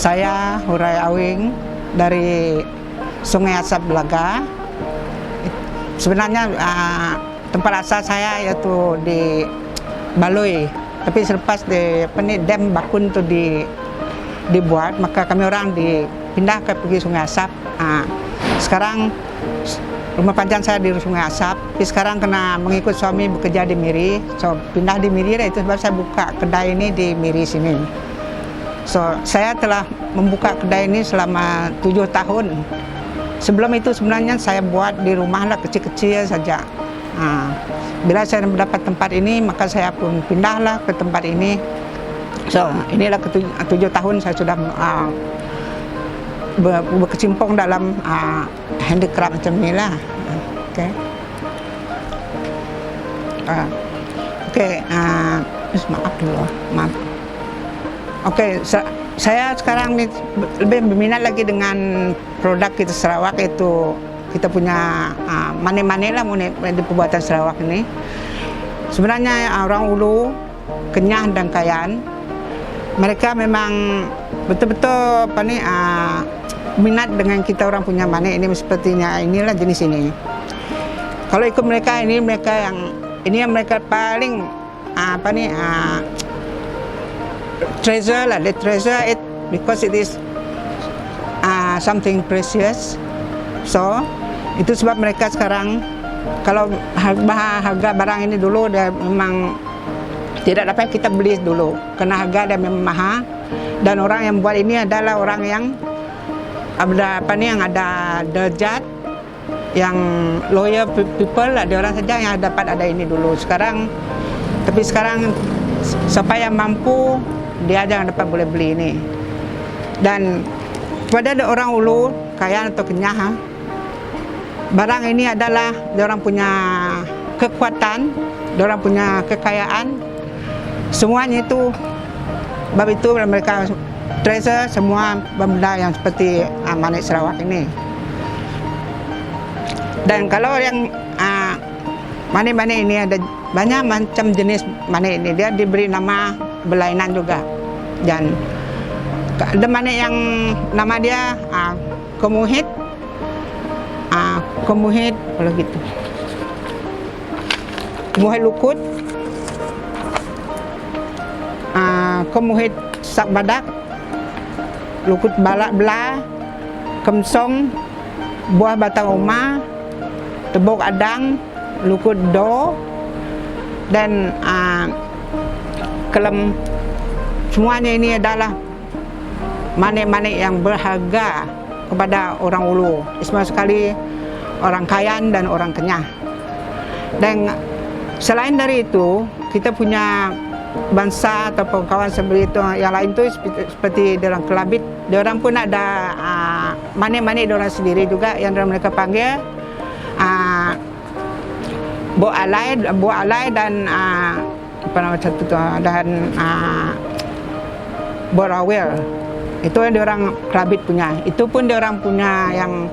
Saya Hurai Awing dari Sungai Asap Belaga. Sebenarnya tempat asal saya yaitu di Baloi, tapi selepas dam Bakun itu dibuat, maka kami orang dipindah ke pergi Sungai Asap. Sekarang rumah panjang saya di Sungai Asap, tapi sekarang kena mengikut suami bekerja di Miri, so pindah di Miri, itu sebab saya buka kedai ini di Miri sini. So saya telah membuka kedai ini selama 7 tahun. Sebelum itu sebenarnya saya buat di rumah lah, kecil-kecil saja. Bila saya mendapat tempat ini, maka saya pun pindahlah ke tempat ini. So inilah 7 tahun saya sudah berkecimpung dalam handicraft macam ni lah. Maaf dulu, maaf. Saya sekarang ni lebih berminat lagi dengan produk kita Sarawak, itu kita punya mane-mane lah di perbuatan Sarawak ini. Sebenarnya orang Ulu, Kenyah dan Kayan, mereka memang betul-betul minat dengan kita orang punya mane ini, sepertinya inilah jenis ini. Kalau ikut mereka ini, yang mereka paling treasure lah. They treasure it because it is something precious. So itu sebab mereka sekarang, kalau harga barang ini dulu dia memang tidak dapat kita beli dulu karena harga dia memang mahal, dan orang yang buat ini adalah orang yang ada derajat, yang loyal people lah, dia orang saja yang dapat ada ini dulu. Tapi sekarang siapa yang mampu, dia aja yang dapat boleh beli ini. Dan pada orang Ulu, Kayan atau Kenyah, barang ini adalah dia orang punya kekuatan, dia orang punya kekayaan, semuanya itu. Sebab itu mereka treasure semua benda yang seperti mane Sarawak ini. Dan kalau yang mane-mane ini ada banyak macam jenis mane ini, dia diberi nama berlainan juga. Dan ada mane yang nama dia kemuhit, kalau gitu, kemuhit lukut, kemuhit sak badak, lukut balak belah, kemsong, buah batang oma, tebuk adang, lukut do, dan kelem. Semuanya ini adalah mane-mane yang berharga kepada orang Ulu, semua sekali orang Kayan dan orang Kenyah. Dan selain dari itu, kita punya bangsa atau kawan seperti itu yang lain tu seperti orang Kelabit, dia orang pun ada mane-mane dia orang sendiri juga yang mereka panggil buah alai dan apa nama satu tu, dan borawil. Itu yang dia orang Kelabit punya. Itu pun dia orang punya yang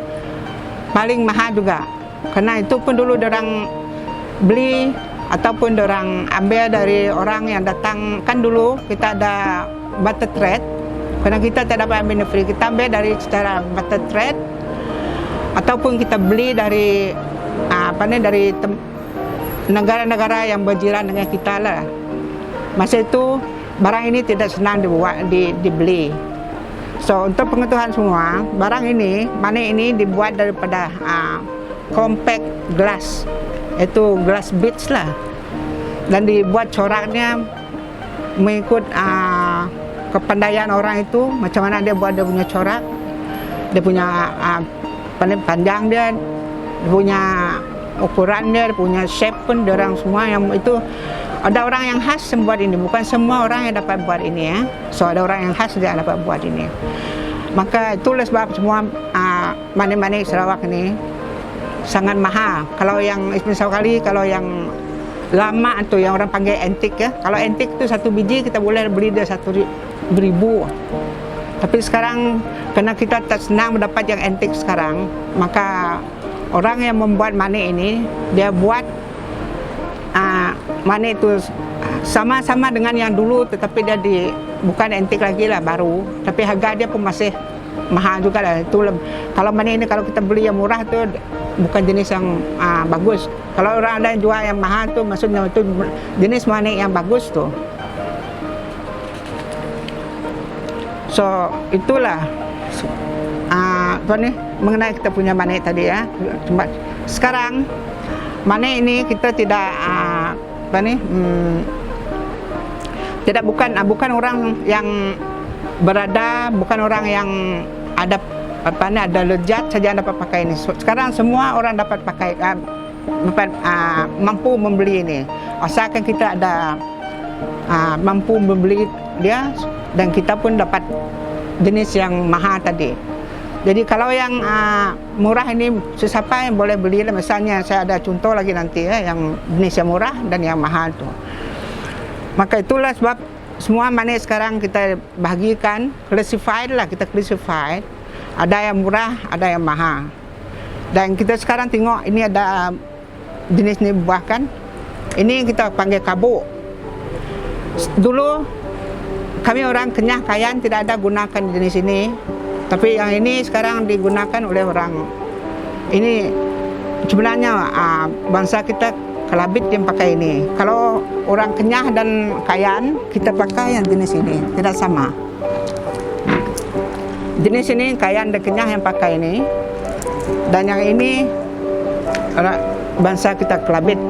paling mahal juga, karena itu pun dulu dia orang beli ataupun orang ambil dari orang yang datang. Kan dulu kita ada barter trade, karena kita tak dapat ambil free, kita ambil dari secara barter trade, ataupun kita beli dari dari negara-negara yang berjiran dengan kita lah. Masa itu barang ini tidak senang dibeli. So untuk pengetahuan semua, barang ini, mane ini dibuat daripada compact glass, itu glass beads lah, dan dibuat coraknya mengikut kepandaian orang itu, macam mana dia buat dia punya corak, dia punya panjang dia punya ukuran dia punya shape pun, dia orang semua yang itu. Ada orang yang khas membuat ini, bukan semua orang yang dapat buat ini ya. So ada orang yang khas dia dapat buat ini. Maka itulah sebab semua mane-mane Sarawak ini sangat mahal. Kalau yang sekali, kalau yang lama tu yang orang panggil antik ya. Kalau antik tu satu biji kita boleh beli dia 1,000. Tapi sekarang karena kita tak senang mendapat yang antik sekarang, maka orang yang membuat mane ini, dia buat mane itu sama-sama dengan yang dulu, tetapi dia bukan antik lagi lah, baru. Tapi harga dia pun masih mahal juga lah. Itu kalau mani ini kalau kita beli yang murah tu bukan jenis yang bagus. Kalau orang ada yang jual yang mahal tu, maksudnya itu jenis mani yang bagus tu. So itulah apa ni mengenai kita punya mani tadi ya. Sekarang mani ini kita tidak apa ni tidak bukan orang yang berada, bukan orang yang ada apa ni ada lezat saja dapat pakai ini. Sekarang semua orang dapat pakai mampu membeli ini, asalkan kita ada mampu membeli dia, dan kita pun dapat jenis yang mahal tadi. Jadi kalau yang murah ini sesiapa yang boleh beli lah. Misalnya saya ada contoh lagi nanti ya, yang jenis yang murah dan yang mahal tu. Maka itulah sebab semua mani sekarang kita bagikan, classified lah, kita classified. Ada yang murah, ada yang mahal. Dan kita sekarang tengok ini ada jenis ni buah kan. Ini kita panggil kabuk. Dulu kami orang Kenyah Kayan tidak ada gunakan jenis ini. Tapi yang ini sekarang digunakan oleh orang. Ini sebenarnya bangsa kita Kelabit yang pakai ini. Kalau orang Kenyah dan Kayan kita pakai yang jenis ini, tidak sama. Jenis ini Kayan dan Kenyah yang pakai ini. Dan yang ini bangsa kita Kelabit.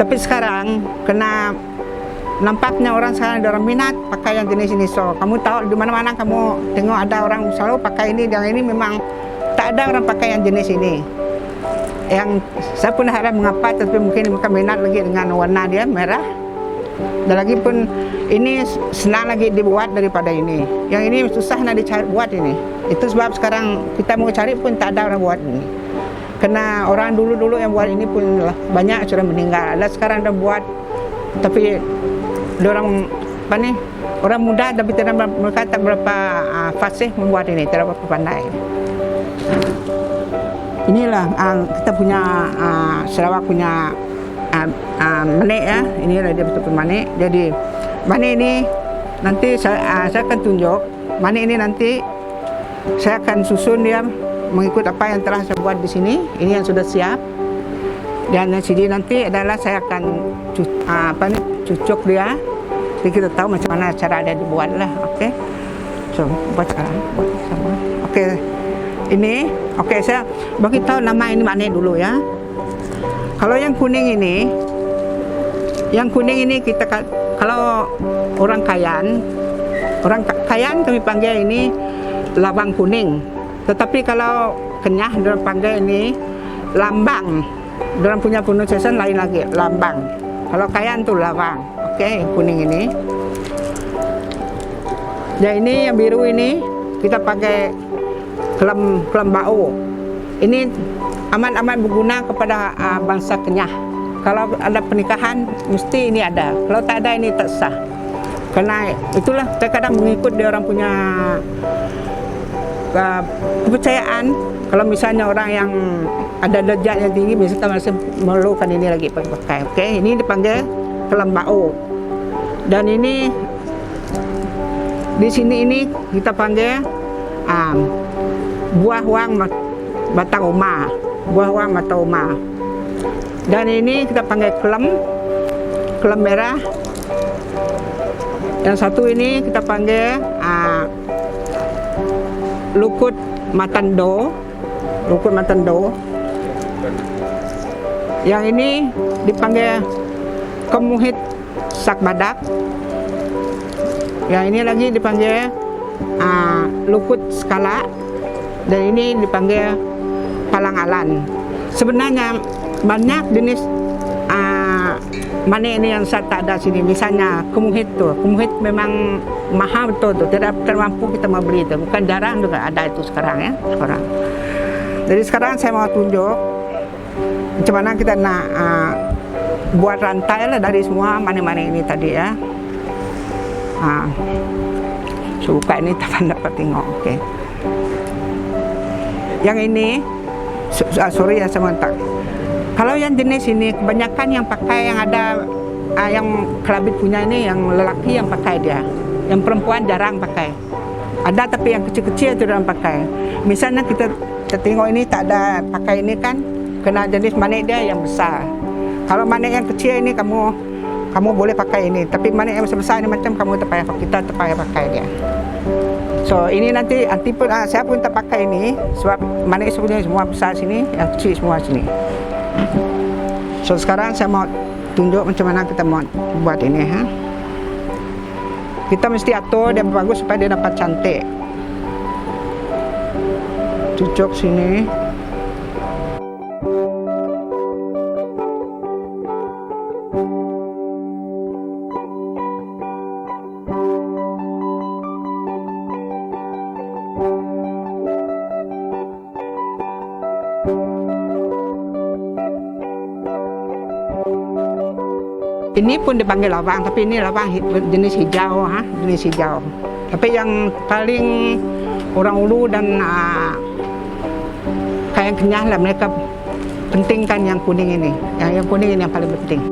Tapi sekarang kena nampaknya orang sekarang ada orang minat pakai yang jenis ini. So kamu tahu di mana-mana kamu tengok ada orang selalu pakai ini, dan ini memang tak ada orang pakai yang jenis ini. Yang saya pun harap mengapa, tapi mungkin mereka minat lagi dengan warna dia merah. Dan lagi pun ini senang lagi dibuat daripada ini. Yang ini susah nak dicari buat ini. Itu sebab sekarang kita mau cari pun tak ada orang buat ini. Karena orang dulu-dulu yang buat ini pun banyak sudah meninggal. Ada sekarang dah buat, tapi orang apa ni, orang muda tapi tidak, mereka tak berapa fasih membuat ini, tidak berapa pandai. Inilah kita punya Sarawak punya mani ya. Inilah dia betul-betul mani. Jadi mani ini nanti saya akan tunjuk. Mani ini nanti saya akan susun dia mengikut apa yang telah saya buat di sini. Ini yang sudah siap. Dan yang sini nanti adalah saya akan cucuk dia. Jadi kita tahu macam mana cara dia dibuat lah. Okey. So buat sekarang. Buat sama. Okey. Ini, okey, saya bagi tahu nama ini mani dulu ya. Kalau yang kuning ini kita kalau orang Kayan kami panggil ini lawang kuning. Tetapi kalau Kenyah dia panggil ini lambang. Dia punya pronunciation lain lagi, lambang. Kalau Kayan tu lawang. Okey, yang kuning ini. Dan ini yang biru ini kita pakai kelam bau. Ini amat berguna kepada bangsa Kenyah. Kalau ada pernikahan mesti ini ada. Kalau tak ada ini tak sah. Karena itulah terkadang mengikut dia orang punya kepercayaan. Kalau misalnya orang yang ada derajat yang tinggi, biasanya masih memerlukan ini lagi pakai. Okey, ini dipanggil kelam bau. Dan ini di sini ini kita panggil buah wang batang uma, buah wang batang uma. Dan ini kita panggil kelem merah. Yang satu ini kita panggil lukut matando. Yang ini dipanggil kemuhit sak badak. Yang ini lagi dipanggil lukut skala. Dan ini dipanggil palang-alan. Sebenarnya banyak jenis mani ini yang saya tak ada sini. Misalnya kemuhit tu, kemuhit memang mahal betul tu, tidak termampu kita membeli itu. Bukan jarang juga ada itu sekarang ya, sekarang. Jadi sekarang saya mau tunjuk macam mana kita nak buat rantai lah dari semua mani-mani ini tadi ya. Suka ini dapat tengok. Okey. Yang ini sorry ya sebentar. Kalau yang jenis ini kebanyakan yang pakai yang ada yang kerabit punya ini yang lelaki yang pakai dia, yang perempuan jarang pakai. Ada tapi yang kecil-kecil itu orang pakai. Misalnya kita tengok ini tak ada pakai ini kan, kena jenis manik dia yang besar. Kalau manik yang kecil ini kamu boleh pakai ini, tapi manik yang besar-besar ini macam kamu kita terpayah pakai dia. So ini nanti pun saya pun tak pakai ini sebab manik sebenarnya semua besar sini, yang kecil semua sini. So sekarang saya mau tunjuk macam mana kita mau buat ini. Kita mesti atur dia bagus supaya dia dapat cantik. Cucuk sini. Ini pun dipanggil lawang, tapi ini lawang jenis hijau, jenis hijau. Tapi yang paling orang Ulu dan kayak kenyah lah, mereka pentingkan yang kuning ini. Yang kuning ini yang paling penting.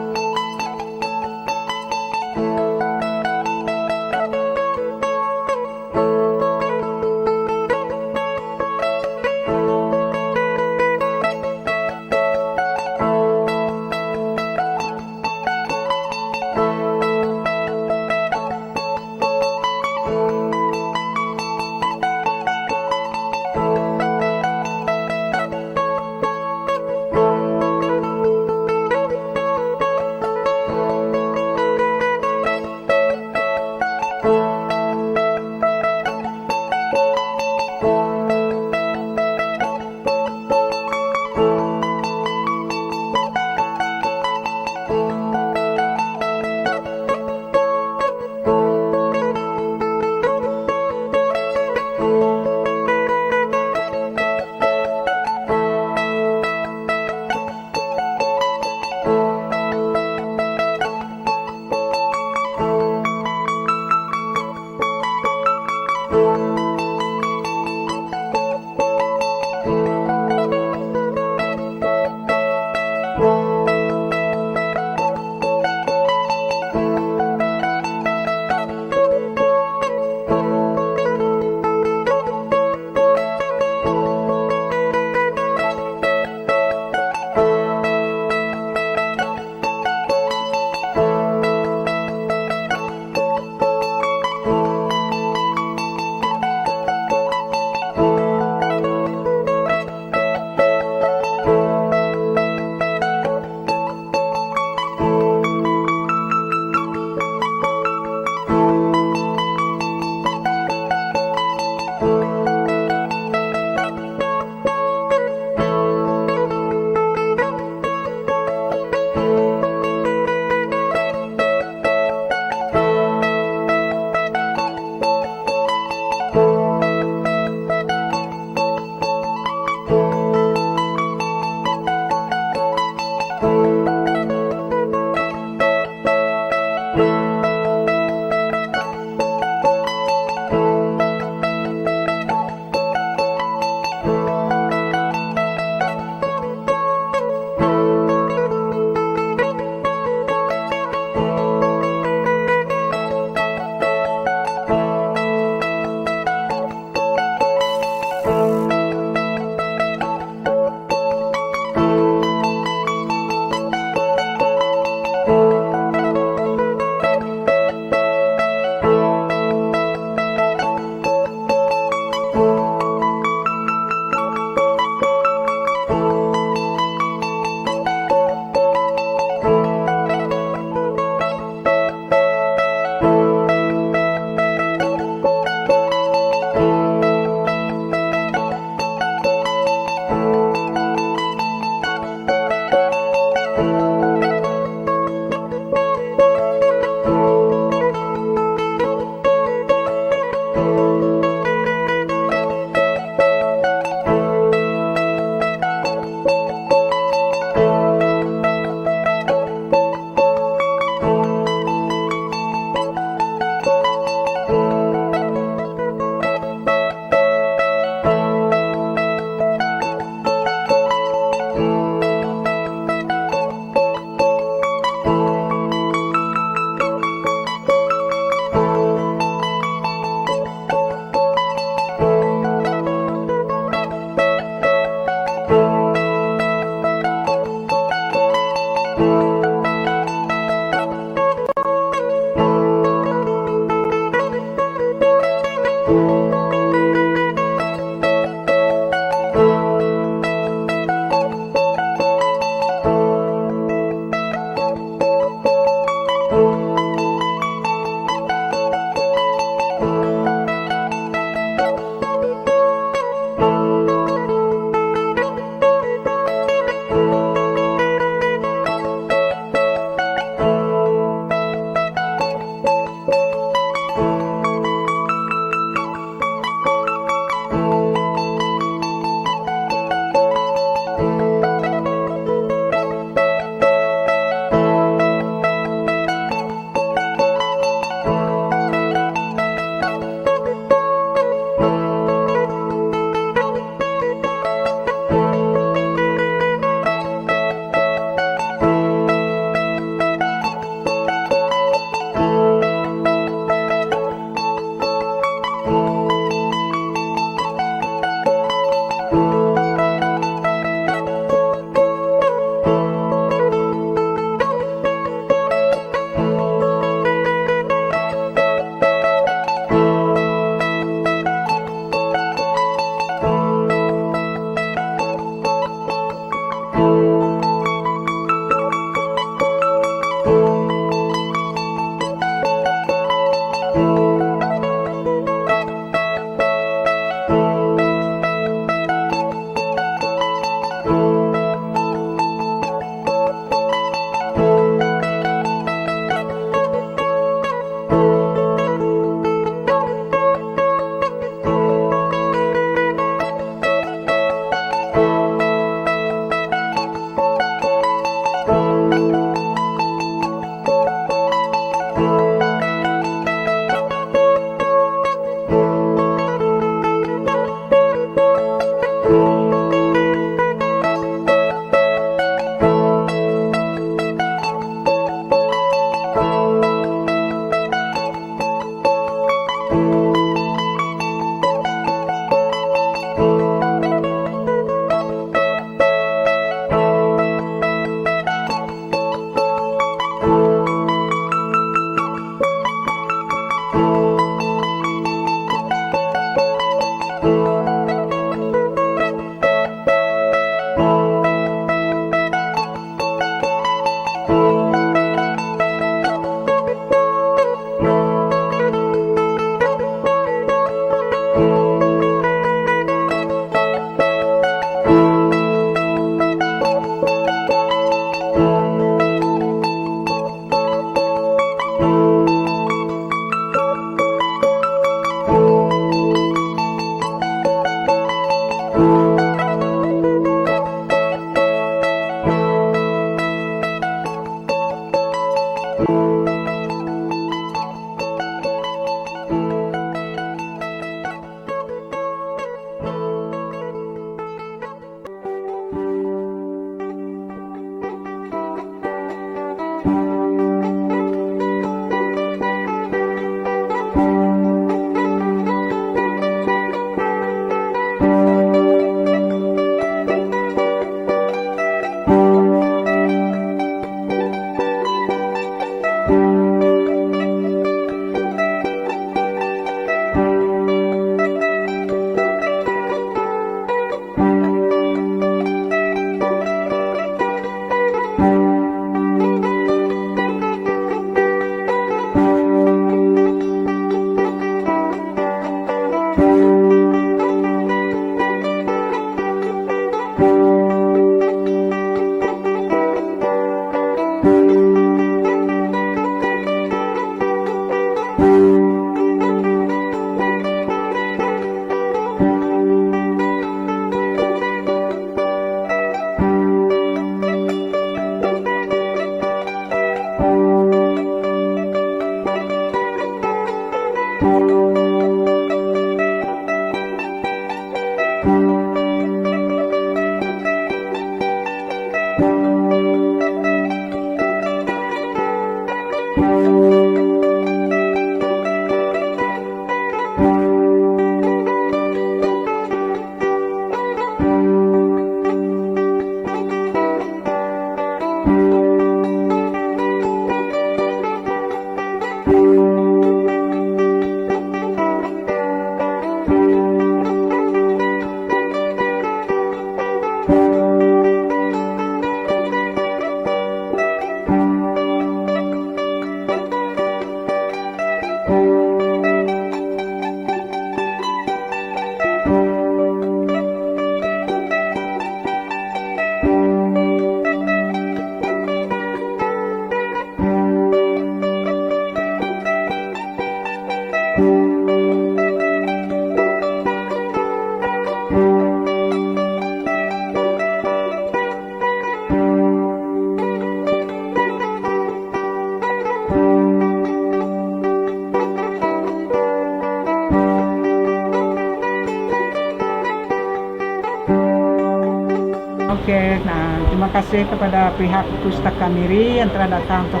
Oke, nah terima kasih kepada pihak Pustaka Miri yang telah datang untuk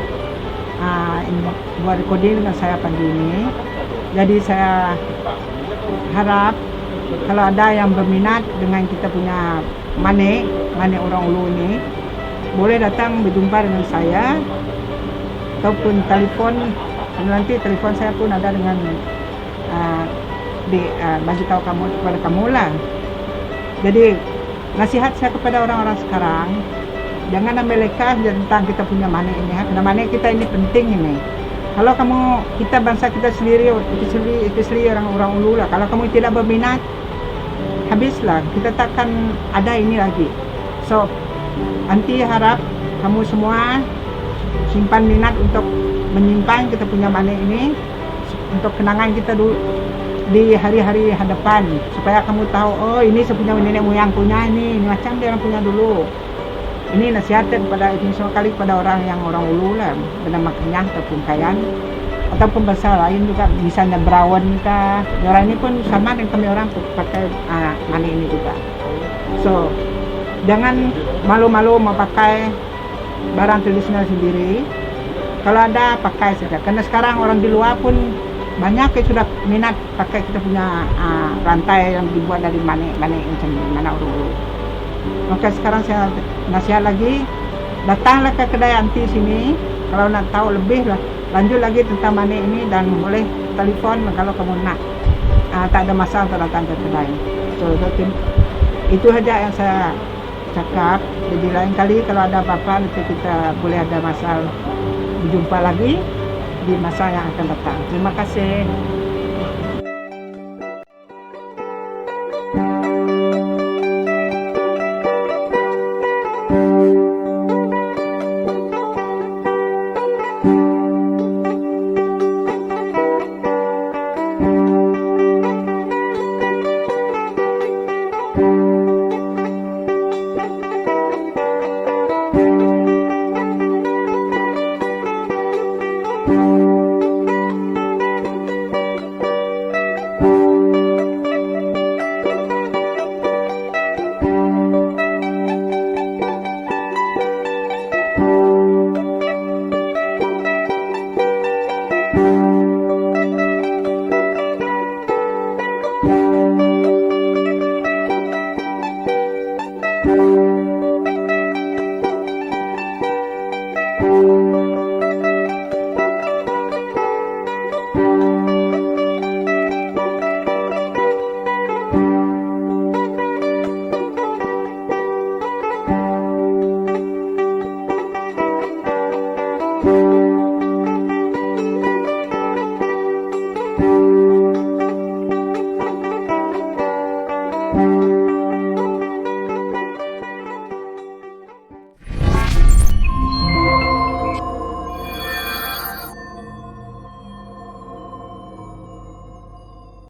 buat recording dengan saya pagi ini. Jadi saya harap kalau ada yang berminat dengan kita punya Mane orang Ulu ini, boleh datang berjumpa dengan saya ataupun telepon. Nanti telepon saya pun ada dengan bagi tahu kamu kepada kamu lah. Jadi nasihat saya kepada orang-orang sekarang, jangan ambil lekas tentang kita punya Mane ini, karena Mane kita ini penting ini. Kalau kita bangsa kita sendiri, especially orang-orang Ulu lah, kalau kamu tidak berminat, habislah, kita takkan ada ini lagi. So, nanti harap kamu semua simpan minat untuk menyimpan kita punya Mane ini, untuk kenangan kita dulu di hari-hari hadapan, supaya kamu tahu, oh ini saya punya nenek moyang punya ini macam dia orang punya dulu. Ini nasihatnya kepada semua kali kepada orang Ulu lah, bernama Kenyang ataupun Kayan ataupun bahasa lain juga, misalnya Brawan kah, orang ini pun sama dengan kami orang pakai Mane ini juga. So jangan malu-malu memakai barang tradisional sendiri. Kalau ada pakai saja, karena sekarang orang di luar pun banyak yang sudah minat pakai kita punya rantai yang dibuat dari Mane macam mana Ulu. Maka sekarang saya nasihat lagi, datanglah ke kedai anti sini kalau nak tahu lebih lah, lanjut lagi tentang Mane ini, dan boleh telepon kalau kamu nak. Tak ada masalah untuk datang ke kedai. So itu saja yang saya cakap. Jadi lain kali kalau ada apa-apa, nanti kita boleh ada masalah berjumpa lagi di masa yang akan datang. Terima kasih.